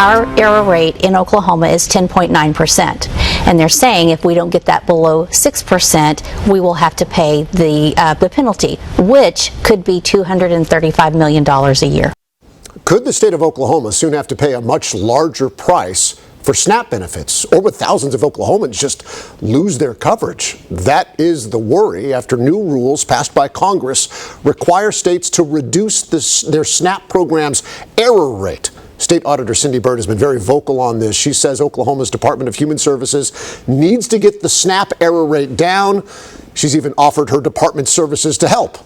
our error rate in Oklahoma is 10.9%. And they're saying if we don't get that below 6%, we will have to pay the penalty, which could be $235 million a year. Could the state of Oklahoma soon have to pay a much larger price for SNAP benefits, or would thousands of Oklahomans just lose their coverage? That is the worry after new rules passed by Congress require states to reduce their SNAP program's error rate. State Auditor Cindy Byrd has been very vocal on this. She says Oklahoma's Department of Human Services needs to get the SNAP error rate down. She's even offered her department's services to help.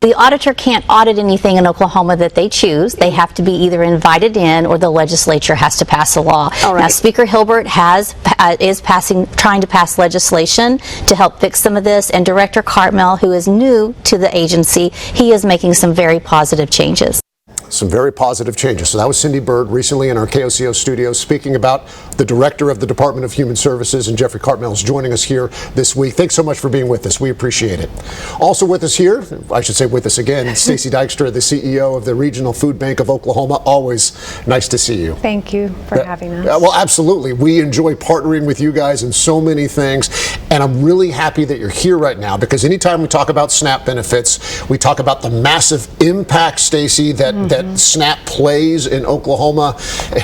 The auditor can't audit anything in Oklahoma that they choose. They have to be either invited in or the legislature has to pass a law. Now, Speaker Hilbert is trying to pass legislation to help fix some of this, and Director Cartmell, who is new to the agency, he is making some very positive changes. Some very positive changes. So that was Cindy Byrd recently in our KOCO studios speaking about the director of the Department of Human Services, and Jeffrey Cartmell is joining us here this week. Thanks so much for being with us. We appreciate it. Also with us here, I should say with us again, Stacey Dykstra, the CEO of the Regional Food Bank of Oklahoma. Always nice to see you. Thank you for having us. Well, absolutely. We enjoy partnering with you guys in so many things, and I'm really happy that you're here right now because anytime we talk about SNAP benefits, we talk about the massive impact, Stacey, that SNAP plays in Oklahoma.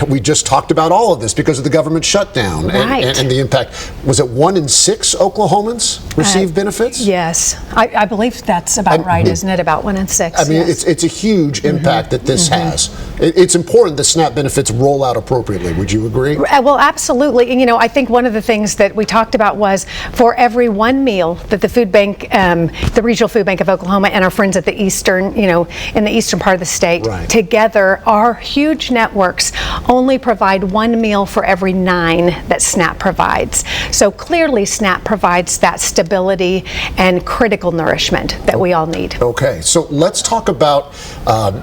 We just talked about all of this because of the government shutdown and the impact. Was it 1 in 6 Oklahomans receive benefits? Yes, I believe that's about right, isn't it? About 1 in 6. I mean, it's a huge impact that this has. It's important that SNAP benefits roll out appropriately. Would you agree? Well, absolutely. And, I think one of the things that we talked about was for every one meal that the food bank, the Regional Food Bank of Oklahoma and our friends at the eastern, in the eastern part of the state, together, our huge networks only provide 1 meal for every 9 that SNAP provides. So clearly SNAP provides that stability and critical nourishment that we all need. Okay, so let's talk about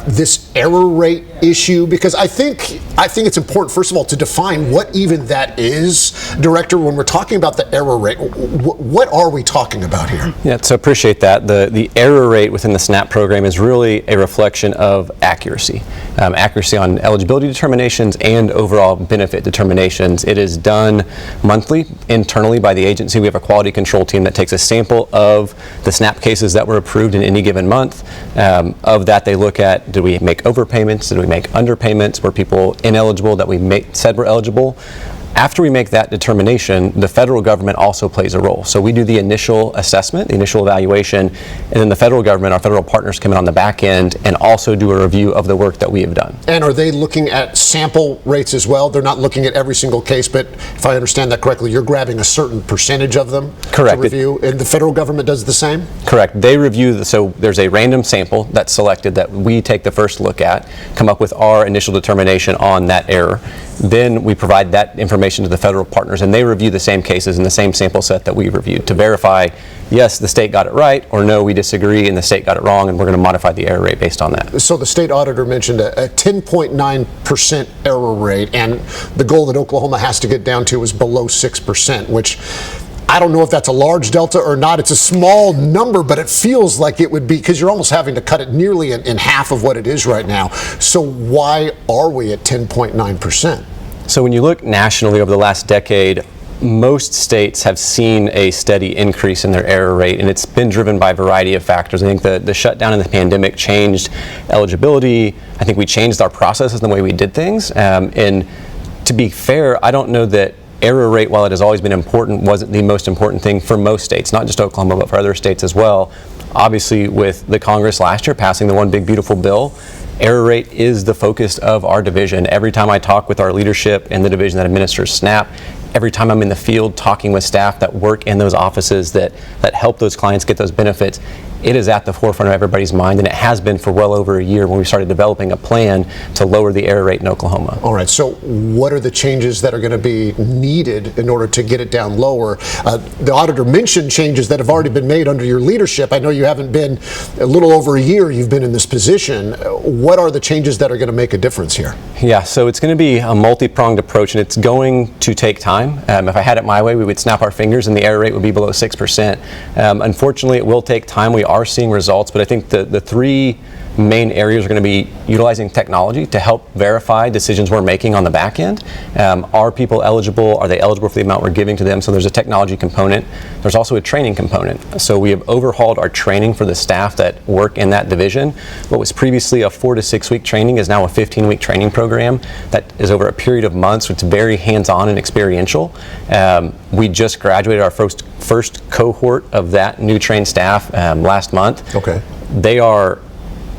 this error rate issue, because I think it's important, first of all, to define what even that is. Director, when we're talking about the error rate, what are we talking about here? Yeah, so appreciate that. The error rate within the SNAP program is really a reflection of accuracy. Accuracy on eligibility determinations and overall benefit determinations. It is done monthly internally by the agency. We have a quality control team that takes a sample of the SNAP cases that were approved in any given month. Of that, they look at, did we make overpayments? Did we make underpayments? Were people ineligible that we said were eligible? After we make that determination, the federal government also plays a role. So we do the initial assessment, the initial evaluation, and then the federal government, our federal partners, come in on the back end and also do a review of the work that we have done. And are they looking at sample rates as well? They're not looking at every single case, but if I understand that correctly, you're grabbing a certain percentage of them to review, and the federal government does the same? Correct. They review, so there's a random sample that's selected that we take the first look at, come up with our initial determination on that error. Then we provide that information to the federal partners, and they review the same cases in the same sample set that we reviewed to verify, yes, the state got it right, or no, we disagree and the state got it wrong, and we're going to modify the error rate based on that. So the state auditor mentioned a 10.9% error rate, and the goal that Oklahoma has to get down to is below 6%, which I don't know if that's a large delta or not. It's a small number, but it feels like it would be, because you're almost having to cut it nearly in half of what it is right now. So why are we at 10.9%? So when you look nationally over the last decade, most states have seen a steady increase in their error rate, and it's been driven by a variety of factors. I think the shutdown and the pandemic changed eligibility. I think we changed our processes and the way we did things. And to be fair, I don't know that error rate, while it has always been important, wasn't the most important thing for most states, not just Oklahoma, but for other states as well. Obviously, with the Congress last year passing the One Big Beautiful Bill, error rate is the focus of our division. Every time I talk with our leadership in the division that administers SNAP, every time I'm in the field talking with staff that work in those offices that help those clients get those benefits, it is at the forefront of everybody's mind, and it has been for well over a year when we started developing a plan to lower the error rate in Oklahoma. All right, so what are the changes that are going to be needed in order to get it down lower? The auditor mentioned changes that have already been made under your leadership. I know you haven't been, a little over a year you've been in this position. What are the changes that are going to make a difference here? Yeah, so it's going to be a multi-pronged approach, and it's going to take time. If I had it my way, we would snap our fingers and the error rate would be below 6%. Unfortunately, it will take time. We are seeing results, but I think the three main areas are going to be utilizing technology to help verify decisions we're making on the back end. Are people eligible? Are they eligible for the amount we're giving to them? So there's a technology component. There's also a training component. So we have overhauled our training for the staff that work in that division. What was previously a 4 to 6 week training is now a 15-week training program that is over a period of months. It's very hands-on and experiential. We just graduated our first cohort of that new trained staff last month. Okay. They are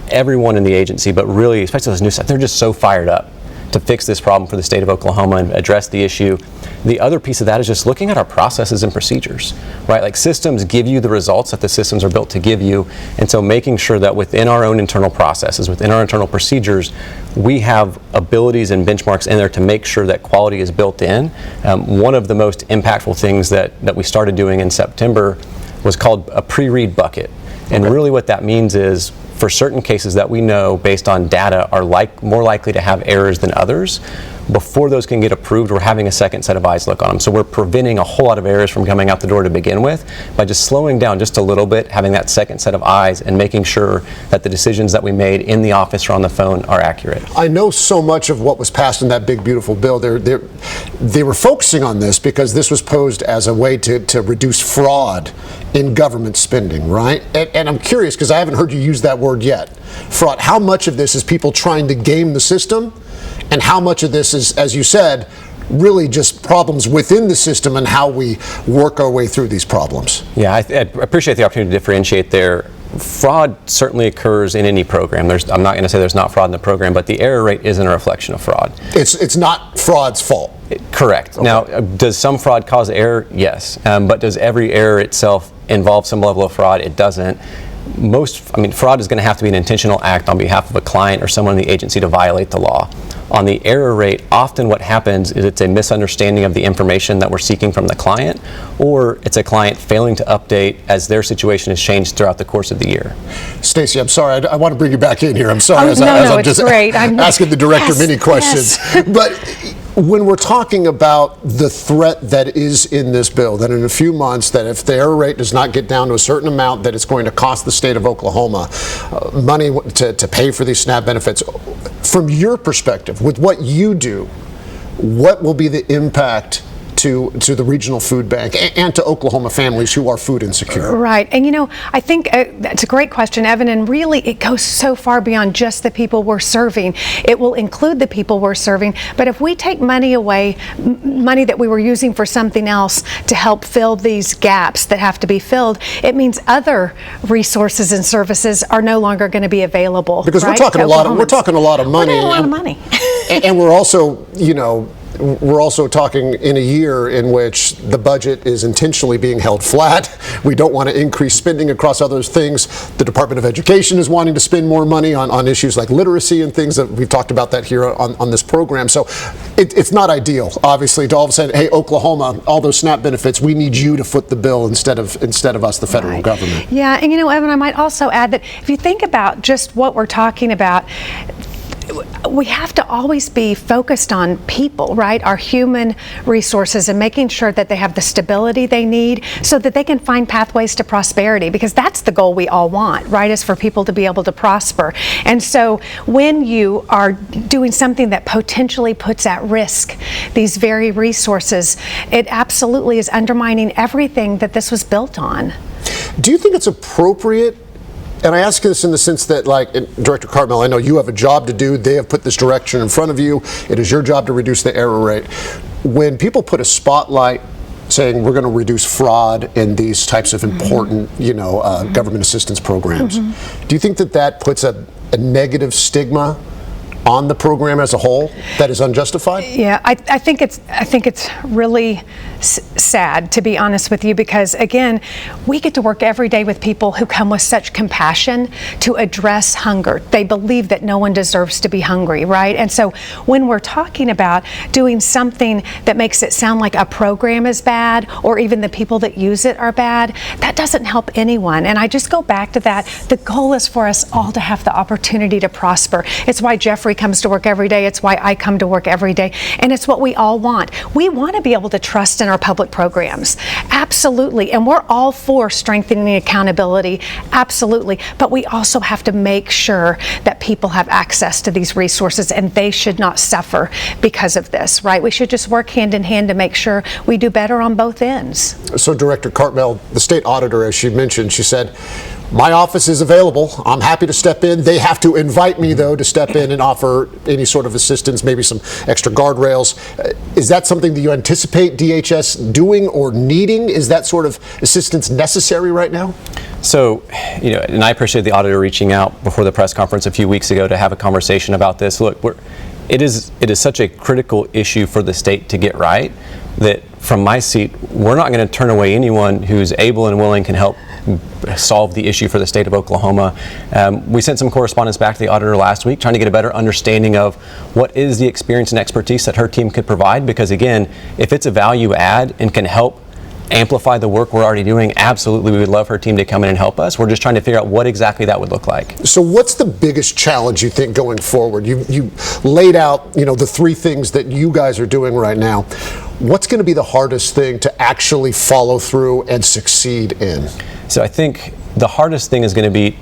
everyone in the agency, but really, especially those new staff, they're just so fired up to fix this problem for the state of Oklahoma and address the issue. The other piece of that is just looking at our processes and procedures, right? Like, systems give you the results that the systems are built to give you, and so making sure that within our own internal processes, within our internal procedures, we have abilities and benchmarks in there to make sure that quality is built in. One of the most impactful things that we started doing in September was called a pre-read bucket. And really what that means is, for certain cases that we know based on data are more likely to have errors than others, before those can get approved, we're having a second set of eyes look on them. So we're preventing a whole lot of errors from coming out the door to begin with by just slowing down just a little bit, having that second set of eyes, and making sure that the decisions that we made in the office or on the phone are accurate. I know so much of what was passed in that big, beautiful bill. They were focusing on this because this was posed as a way to reduce fraud in government spending, right? And I'm curious, because I haven't heard you use that word yet. Fraud. How much of this is people trying to game the system? And how much of this is, as you said, really just problems within the system and how we work our way through these problems? Yeah, I appreciate the opportunity to differentiate there. Fraud certainly occurs in any program. I'm not going to say there's not fraud in the program, but the error rate isn't a reflection of fraud. It's not fraud's fault. Correct. Okay. Now, does some fraud cause error? Yes. But does every error itself involve some level of fraud? It doesn't. Fraud is going to have to be an intentional act on behalf of a client or someone in the agency to violate the law. On the error rate, often what happens is it's a misunderstanding of the information that we're seeking from the client, or it's a client failing to update as their situation has changed throughout the course of the year. Stacey, I'm sorry, I want to bring you back in here. I'm sorry, I'm just great. asking the director many questions. Yes. But when we're talking about the threat that is in this bill, that in a few months, that if the error rate does not get down to a certain amount, that it's going to cost the state of Oklahoma money to pay for these SNAP benefits. From your perspective, with what you do, what will be the impact to the regional food bank and to Oklahoma families who are food insecure? Right. And I think that's a great question, Evan, and really it goes so far beyond just the people we're serving. It will include the people we're serving, but if we take money away, money that we were using for something else to help fill these gaps that have to be filled, it means other resources and services are no longer going to be available. Because right? we're talking a lot of money. We're talking a lot of money. And we're also, we're also talking in a year in which the budget is intentionally being held flat. We don't want to increase spending across other things. The Department of Education is wanting to spend more money on issues like literacy and things that we've talked about that here on this program. So it's not ideal, obviously, to all of a sudden, hey, Oklahoma, all those SNAP benefits, we need you to foot the bill instead of us, the federal government. Yeah, and Evan, I might also add that if you think about just what we're talking about, we have to always be focused on people, right? Our human resources, and making sure that they have the stability they need so that they can find pathways to prosperity, because that's the goal we all want, right? Is for people to be able to prosper. And so when you are doing something that potentially puts at risk these very resources, it absolutely is undermining everything that this was built on. Do you think it's appropriate? And I ask this in the sense that, Director Cartmel, I know you have a job to do. They have put this direction in front of you. It is your job to reduce the error rate. When people put a spotlight saying we're going to reduce fraud in these types of important, government assistance programs, do you think that puts a negative stigma on the program as a whole that is unjustified? Yeah, I think it's really sad, to be honest with you, because again, we get to work every day with people who come with such compassion to address hunger. They believe that no one deserves to be hungry, right? And so when we're talking about doing something that makes it sound like a program is bad, or even the people that use it are bad, that doesn't help anyone. And I just go back to that. The goal is for us all to have the opportunity to prosper. It's why Jeffrey Jeffrey comes to work every day. It's why I come to work every day. And it's what we all want. We want to be able to trust in our public programs. Absolutely. And we're all for strengthening accountability. Absolutely. But we also have to make sure that people have access to these resources, and they should not suffer because of this, right? We should just work hand in hand to make sure we do better on both ends. So Director Cartmel, the state auditor, as she mentioned, she said, my office is available. I'm happy to step in. They have to invite me, though, to step in and offer any sort of assistance, maybe some extra guardrails. Is that something that you anticipate DHS doing or needing? Is that sort of assistance necessary right now? So, and I appreciate the auditor reaching out before the press conference a few weeks ago to have a conversation about this. Look, it is such a critical issue for the state to get right that from my seat, we're not going to turn away anyone who's able and willing can help solve the issue for the state of Oklahoma. We sent some correspondence back to the auditor last week trying to get a better understanding of what is the experience and expertise that her team could provide, because again, if it's a value add and can help amplify the work we're already doing, absolutely we would love her team to come in and help us. We're just trying to figure out what exactly that would look like. So what's the biggest challenge you think going forward? You laid out, the three things that you guys are doing right now. What's going to be the hardest thing to actually follow through and succeed in? So I think the hardest thing is going to be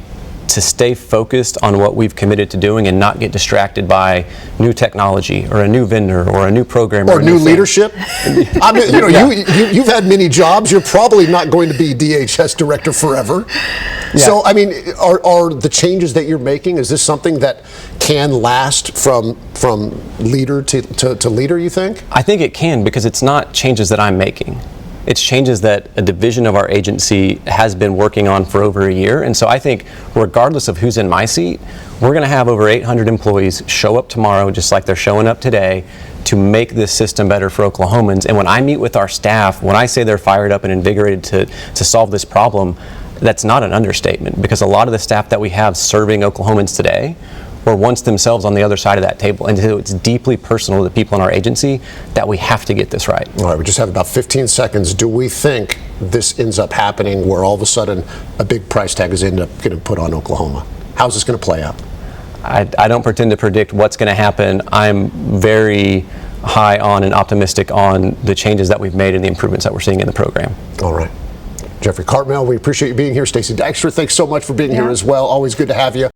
to stay focused on what we've committed to doing and not get distracted by new technology or a new vendor or a new program or new leadership. I mean, you've had many jobs. You're probably not going to be DHS director forever. Yeah. So, I mean, are the changes that you're making, is this something that can last from leader to leader, you think? I think it can, because it's not changes that I'm making. It's changes that a division of our agency has been working on for over a year. And so I think regardless of who's in my seat, we're going to have over 800 employees show up tomorrow, just like they're showing up today, to make this system better for Oklahomans. And when I meet with our staff, when I say they're fired up and invigorated to solve this problem, that's not an understatement, because a lot of the staff that we have serving Oklahomans today were once themselves on the other side of that table. And so it's deeply personal to the people in our agency that we have to get this right. All right, we just have about 15 seconds. Do we think this ends up happening where all of a sudden a big price tag is getting put on Oklahoma? How's this going to play out? I don't pretend to predict what's going to happen. I'm very high on and optimistic on the changes that we've made and the improvements that we're seeing in the program. All right. Jeffrey Cartmel, we appreciate you being here. Stacey Dykstra, thanks so much for being here as well. Always good to have you.